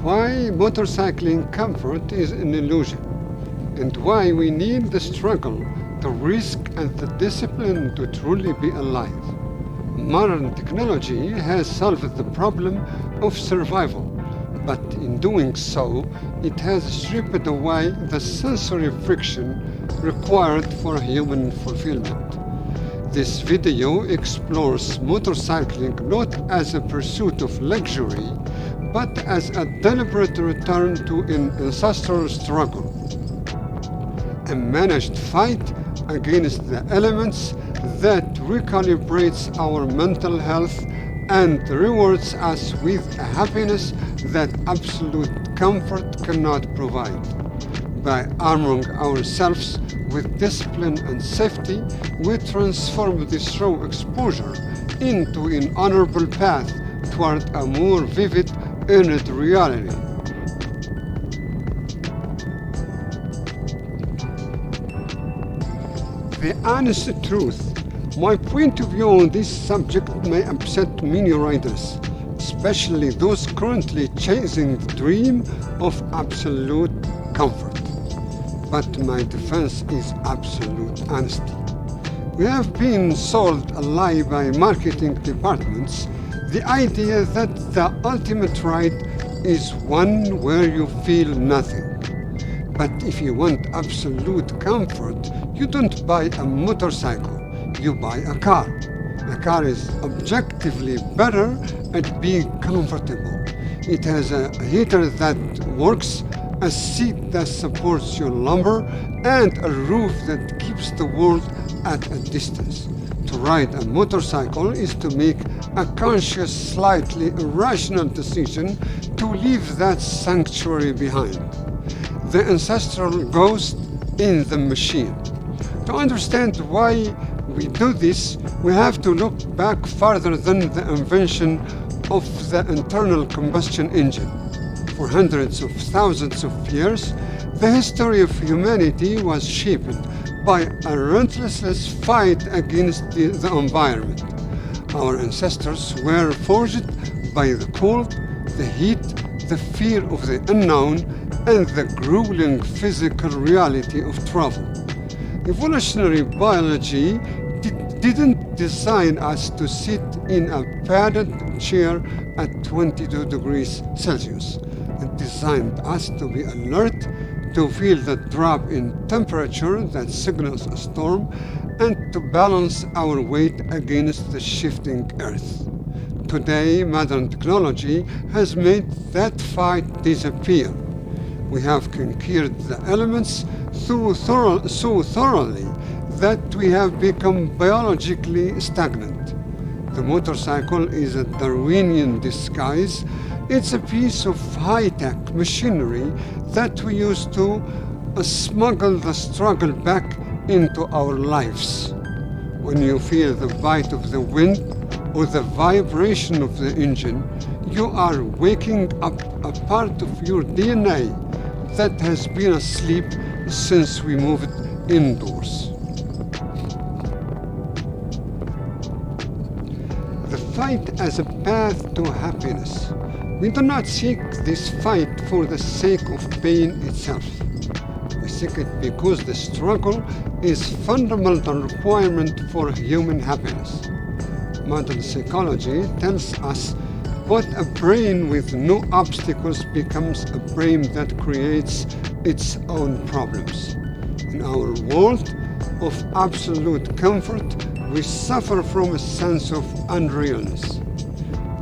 why motorcycling comfort is an illusion, and why we need the struggle, the risk, and the discipline to truly be alive. Modern technology has solved the problem of survival, but in doing so, it has stripped away the sensory friction required for human fulfillment. This video explores motorcycling not as a pursuit of luxury, but as a deliberate return to an ancestral struggle, a managed fight against the elements that recalibrates our mental health and rewards us with a happiness that absolute comfort cannot provide. By arming ourselves with discipline and safety, we transform this raw exposure into an honorable path toward a more vivid, earned reality. The honest truth. My point of view on this subject may upset many riders, especially those currently chasing the dream of absolute comfort. But my defense is absolute honesty. We have been sold a lie by marketing departments, the idea that the ultimate ride is one where you feel nothing. But if you want absolute comfort, you don't buy a motorcycle, you buy a car. A car is objectively better at being comfortable. It has a heater that works, a seat that supports your lumbar, and a roof that keeps the world at a distance. To ride a motorcycle is to make a conscious, slightly irrational decision to leave that sanctuary behind. The ancestral ghost in the machine. To understand why we do this, we have to look back farther than the invention of the internal combustion engine. For hundreds of thousands of years, the history of humanity was shaped by a relentless fight against the environment. Our ancestors were forged by the cold, the heat, the fear of the unknown, and the grueling physical reality of travel. Evolutionary biology didn't design us to sit in a padded chair at 22 degrees Celsius. It designed us to be alert, to feel the drop in temperature that signals a storm, and to balance our weight against the shifting earth. Today, modern technology has made that fight disappear. We have conquered the elements so thoroughly that we have become biologically stagnant. The motorcycle is a Darwinian disguise. It's a piece of high-tech machinery that we use to smuggle the struggle back into our lives. When you feel the bite of the wind or the vibration of the engine, you are waking up a part of your DNA that has been asleep since we moved indoors. The fight as a path to happiness. We do not seek this fight for the sake of pain itself. We seek it because the struggle is a fundamental requirement for human happiness. Modern psychology tells us what a brain with no obstacles becomes a brain that creates its own problems. In our world of absolute comfort, we suffer from a sense of unrealness.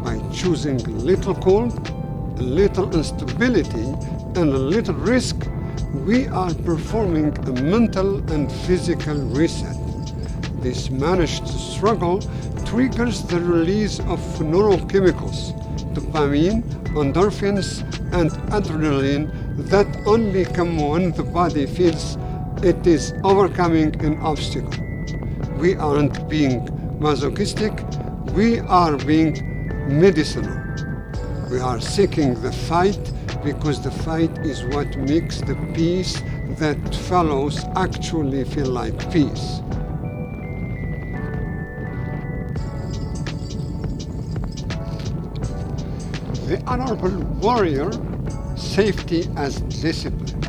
By choosing a little cold, a little instability, and a little risk, we are performing a mental and physical reset. This managed struggle triggers the release of neurochemicals, dopamine, endorphins, and adrenaline that only come when the body feels it is overcoming an obstacle. We aren't being masochistic, we are being medicinal. We are seeking the fight because the fight is what makes the peace that follows actually feel like peace. The honorable warrior safety as discipline.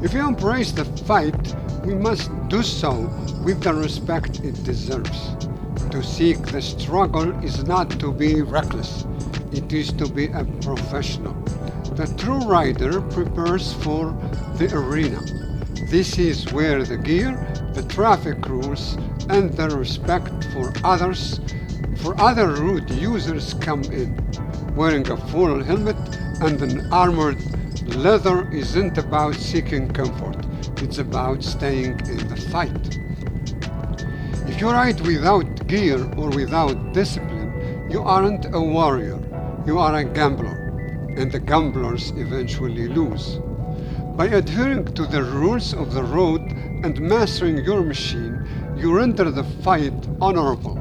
If we embrace the fight, we must do so with the respect it deserves. To seek the struggle is not to be reckless, it is to be a professional. The true rider prepares for the arena. This is where the gear, the traffic rules, and the respect for other road users come in. Wearing a full helmet and an armored leather isn't about seeking comfort, it's about staying in the fight. If you ride without gear or without discipline, you aren't a warrior, you are a gambler, and the gamblers eventually lose. By adhering to the rules of the road and mastering your machine, you render the fight honorable.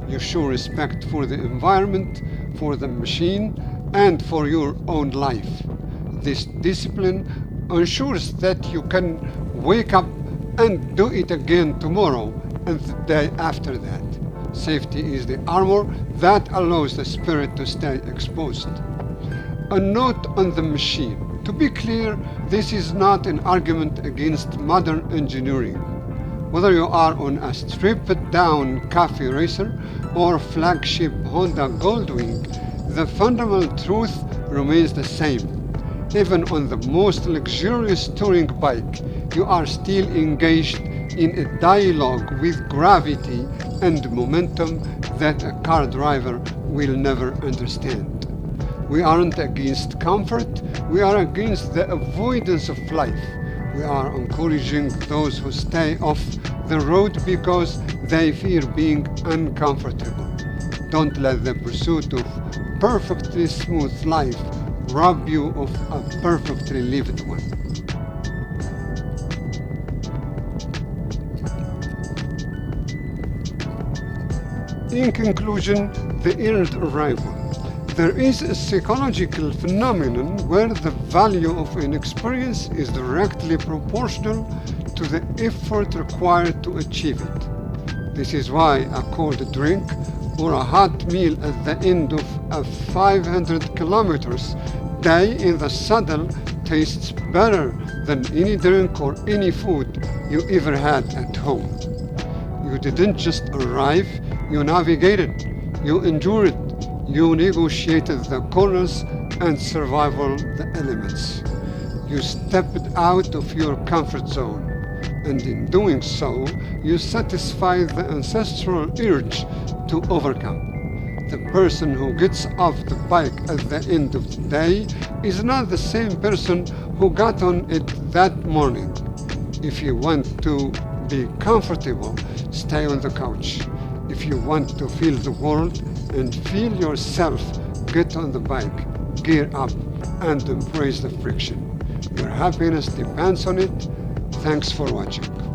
You show respect for the environment, for the machine, and for your own life. This discipline ensures that you can wake up and do it again tomorrow and the day after that. Safety is the armor that allows the spirit to stay exposed. A note on the machine. To be clear, this is not an argument against modern engineering. Whether you are on a stripped-down cafe racer or flagship Honda Goldwing, the fundamental truth remains the same. Even on the most luxurious touring bike, you are still engaged in a dialogue with gravity and momentum that a car driver will never understand. We aren't against comfort, we are against the avoidance of life. We are encouraging those who stay off the road because they fear being uncomfortable. Don't let the pursuit of perfectly smooth life rob you of a perfectly lived one. In conclusion, the earned arrival. There is a psychological phenomenon where the value of an experience is directly proportional to the effort required to achieve it. This is why a cold drink or a hot meal at the end of a 500 kilometers day in the saddle tastes better than any drink or any food you ever had at home. You didn't just arrive, you navigated, you endured, you negotiated the corners and survival the elements. You stepped out of your comfort zone, and in doing so, you satisfied the ancestral urge to overcome. The person who gets off the bike at the end of the day is not the same person who got on it that morning. If you want to be comfortable, stay on the couch. If you want to feel the world and feel yourself, get on the bike, gear up, and embrace the friction. Your happiness depends on it. Thanks for watching.